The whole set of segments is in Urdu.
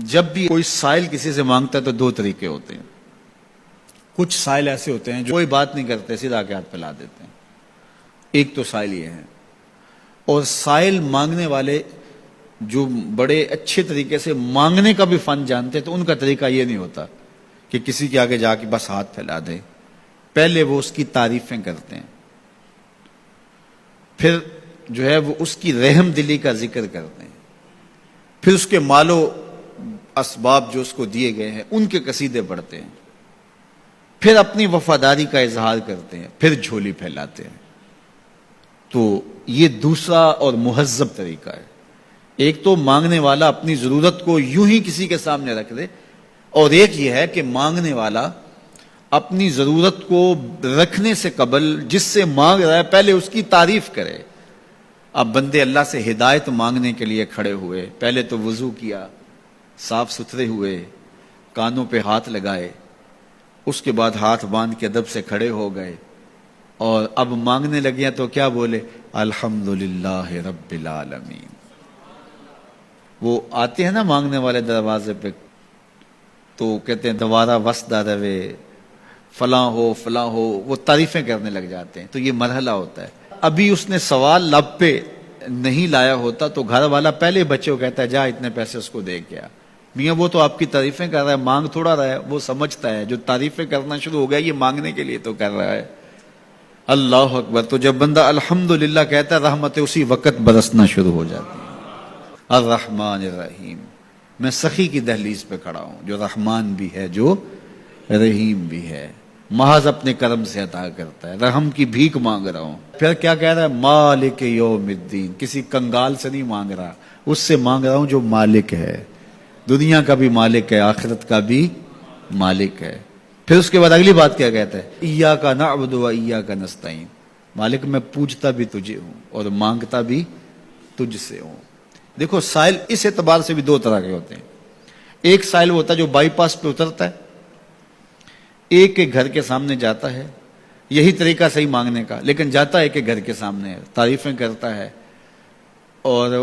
جب بھی کوئی سائل کسی سے مانگتا ہے تو دو طریقے ہوتے ہیں. کچھ سائل ایسے ہوتے ہیں جو کوئی بات نہیں کرتے، سیدھا کے ہاتھ پھیلا دیتے ہیں. ایک تو سائل یہ ہے. اور سائل مانگنے والے جو بڑے اچھے طریقے سے مانگنے کا بھی فن جانتے ہیں تو ان کا طریقہ یہ نہیں ہوتا کہ کسی کے آگے جا کے بس ہاتھ پھیلا دے. پہلے وہ اس کی تعریفیں کرتے ہیں، پھر جو ہے وہ اس کی رحم دلی کا ذکر کرتے ہیں، پھر اس کے مال و اسباب جو اس کو دیے گئے ہیں ان کے قصیدے پڑھتے ہیں، پھر اپنی وفاداری کا اظہار کرتے ہیں، پھر جھولی پھیلاتے ہیں. تو یہ دوسرا اور مہذب طریقہ ہے. ایک تو مانگنے والا اپنی ضرورت کو یوں ہی کسی کے سامنے رکھ دے، اور ایک یہ ہے کہ مانگنے والا اپنی ضرورت کو رکھنے سے قبل جس سے مانگ رہا ہے پہلے اس کی تعریف کرے. اب بندے اللہ سے ہدایت مانگنے کے لیے کھڑے ہوئے، پہلے تو وضو کیا، صاف ستھرے ہوئے، کانوں پہ ہاتھ لگائے، اس کے بعد ہاتھ باندھ کے ادب سے کھڑے ہو گئے، اور اب مانگنے لگے ہیں تو کیا بولے؟ الحمدللہ رب العالمین. وہ آتے ہیں نا مانگنے والے دروازے پہ تو کہتے ہیں دوبارہ وسدہ روے، فلاں ہو فلاں ہو، وہ تعریفیں کرنے لگ جاتے ہیں. تو یہ مرحلہ ہوتا ہے. ابھی اس نے سوال لب پہ نہیں لایا ہوتا تو گھر والا پہلے بچے کو کہتا ہے جا اتنے پیسے اس کو دے گیا. میاں وہ تو آپ کی تعریفیں کر رہا ہے، مانگ تھوڑا رہا ہے. وہ سمجھتا ہے جو تعریفیں کرنا شروع ہو گیا یہ مانگنے کے لیے تو کر رہا ہے. اللہ اکبر. تو جب بندہ الحمدللہ کہتا ہے رحمتیں اسی وقت برسنا شروع ہو جاتی ہیں. الرحمن الرحیم. میں سخی کی دہلیز پہ کھڑا ہوں جو رحمان بھی ہے جو رحیم بھی ہے، محض اپنے کرم سے عطا کرتا ہے. رحم کی بھیک مانگ رہا ہوں. پھر کیا کہہ رہا ہے؟ مالک یوم الدین. کسی کنگال سے نہیں مانگ رہا، اس سے مانگ رہا ہوں جو مالک ہے، دنیا کا بھی مالک ہے، آخرت کا بھی مالک ہے. پھر اس کے بعد اگلی بات کیا کہتا ہے؟ ایاک نعبد و ایاک نستعین. مالک میں پوجتا بھی تجھے ہوں اور مانگتا بھی تجھ سے ہوں. دیکھو سائل اس اعتبار سے بھی دو طرح کے ہوتے ہیں. ایک سائل ہوتا ہے جو بائی پاس پہ اترتا ہے، ایک کے گھر کے سامنے جاتا ہے، یہی طریقہ صحیح مانگنے کا، لیکن جاتا ہے کہ گھر کے سامنے تعریفیں کرتا ہے، اور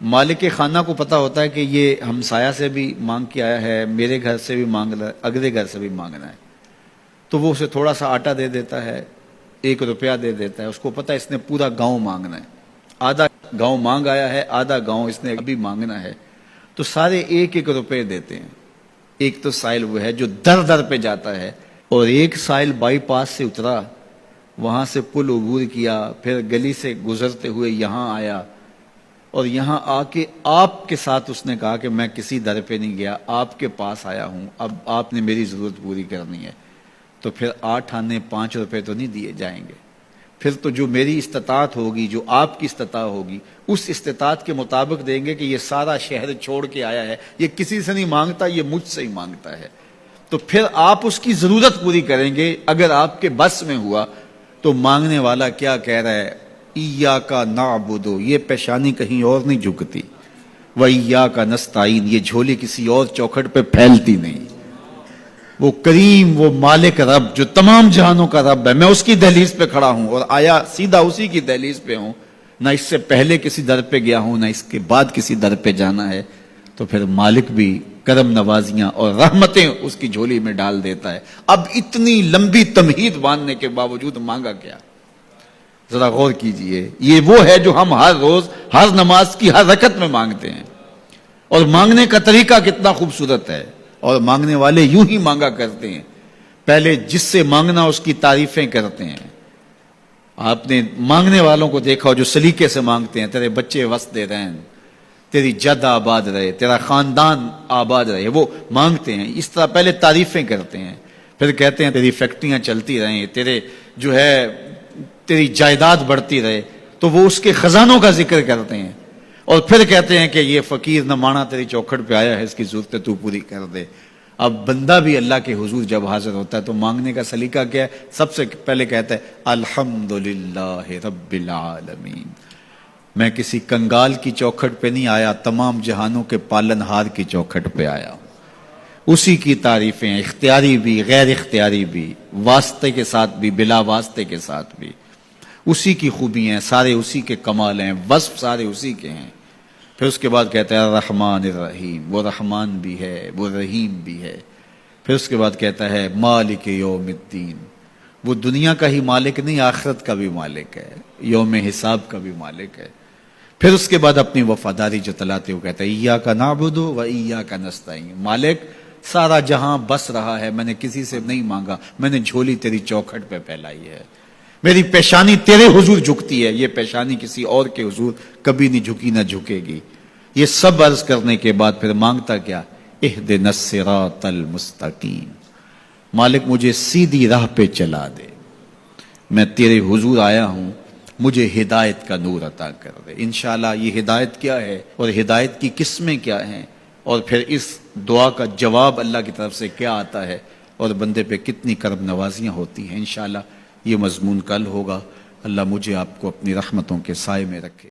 مالک خانہ کو پتا ہوتا ہے کہ یہ ہمسایہ سے بھی مانگ کے آیا ہے، میرے گھر سے بھی مانگ رہا ہے، اگلے گھر سے بھی مانگنا ہے. تو وہ اسے تھوڑا سا آٹا دے دیتا ہے، 1 روپیہ دے دیتا ہے. اس کو پتا ہے اس نے پورا گاؤں مانگنا ہے، آدھا گاؤں مانگ آیا ہے، آدھا گاؤں اس نے ابھی مانگنا ہے. تو سارے 1-1 روپے دیتے ہیں. ایک تو سائل وہ ہے جو در در پہ جاتا ہے، اور ایک سائل بائی پاس سے اترا، وہاں سے پل عبور کیا، پھر گلی سے گزرتے ہوئے یہاں آیا، اور یہاں آ کے آپ کے ساتھ اس نے کہا کہ میں کسی در پہ نہیں گیا، آپ کے پاس آیا ہوں، اب آپ نے میری ضرورت پوری کرنی ہے. تو پھر 8 آنے 5 روپے تو نہیں دیے جائیں گے. پھر تو جو میری استطاعت ہوگی، جو آپ کی استطاعت ہوگی، اس استطاعت کے مطابق دیں گے کہ یہ سارا شہر چھوڑ کے آیا ہے، یہ کسی سے نہیں مانگتا، یہ مجھ سے ہی مانگتا ہے. تو پھر آپ اس کی ضرورت پوری کریں گے. اگر آپ کے بس میں ہوا تو مانگنے والا کیا کہہ رہا ہے؟ ایاک نعبد. یہ پیشانی کہیں اور نہیں جھکتی، و ایاک نستعین. یہ جھولی کسی اور چوکھٹ پہ پھیلتی نہیں. وہ کریم، وہ مالک رب جو تمام جہانوں کا رب ہے، میں اس کی دہلیز پہ کھڑا ہوں اور آیا سیدھا اسی کی دہلیز پہ ہوں. نہ اس سے پہلے کسی در پہ گیا ہوں، نہ اس کے بعد کسی در پہ جانا ہے. تو پھر مالک بھی کرم نوازیاں اور رحمتیں اس کی جھولی میں ڈال دیتا ہے. اب اتنی لمبی تمہید باندھنے کے باوجود مانگا کیا؟ ذرا غور کیجئے. یہ وہ ہے جو ہم ہر روز ہر نماز کی ہر رکعت میں مانگتے ہیں، اور مانگنے کا طریقہ کتنا خوبصورت ہے. اور مانگنے والے یوں ہی مانگا کرتے ہیں. پہلے جس سے مانگنا اس کی تعریفیں کرتے ہیں. آپ نے مانگنے والوں کو دیکھا جو سلیقے سے مانگتے ہیں، تیرے بچے وسدے رہیں، تیری جد آباد رہے، تیرا خاندان آباد رہے. وہ مانگتے ہیں اس طرح، پہلے تعریفیں کرتے ہیں، پھر کہتے ہیں تیری فیکٹریاں چلتی رہیں، تیرے جو ہے تیری جائیداد بڑھتی رہے. تو وہ اس کے خزانوں کا ذکر کرتے ہیں، اور پھر کہتے ہیں کہ یہ فقیر نہ مانا تیری چوکھٹ پہ آیا ہے، اس کی ضرورتیں تو پوری کر دے. اب بندہ بھی اللہ کے حضور جب حاضر ہوتا ہے تو مانگنے کا سلیقہ کیا ہے؟ سب سے پہلے کہتا ہے الحمدللہ رب العالمین. میں کسی کنگال کی چوکھٹ پہ نہیں آیا، تمام جہانوں کے پالن ہار کی چوکھٹ پہ آیا ہوں. اسی کی تعریفیں، اختیاری بھی غیر اختیاری بھی، واسطے کے ساتھ بھی بلا واسطے کے ساتھ بھی. اسی کی خوبی ہیں، سارے اسی کے کمال ہیں، وصف سارے اسی کے ہیں. پھر اس کے بعد کہتا ہے الرحمن الرحیم، وہ رحمان بھی ہے وہ رحیم بھی ہے۔ پھر اس کے بعد کہتا ہے مالک یوم الدین، وہ دنیا کا ہی مالک نہیں، آخرت کا بھی مالک ہے، یوم حساب کا بھی مالک ہے۔ پھر اس کے بعد اپنی وفاداری جتلاتے ہوئے کہتا ہے ایاک نعبد و ایاک نستعین، مالک سارا جہاں بس رہا ہے، میں نے کسی سے نہیں مانگا، میں نے جھولی تیری چوکھٹ پہ پھیلائی ہے، میری پیشانی تیرے حضور جھکتی ہے، یہ پیشانی کسی اور کے حضور کبھی نہیں جھکی نہ جھکے گی۔ یہ سب عرض کرنے کے بعد پھر مانگتا کیا؟ اہدنا الصراط المستقیم، مالک مجھے سیدھی راہ پہ چلا دے، میں تیرے حضور آیا ہوں، مجھے ہدایت کا نور عطا کر دے۔ انشاءاللہ یہ ہدایت کیا ہے اور ہدایت کی قسمیں کیا ہیں، اور پھر اس دعا کا جواب اللہ کی طرف سے کیا آتا ہے، اور بندے پہ کتنی کرم نوازیاں ہوتی ہیں، انشاءاللہ یہ مضمون کل ہوگا۔ اللہ مجھے آپ کو اپنی رحمتوں کے سائے میں رکھے۔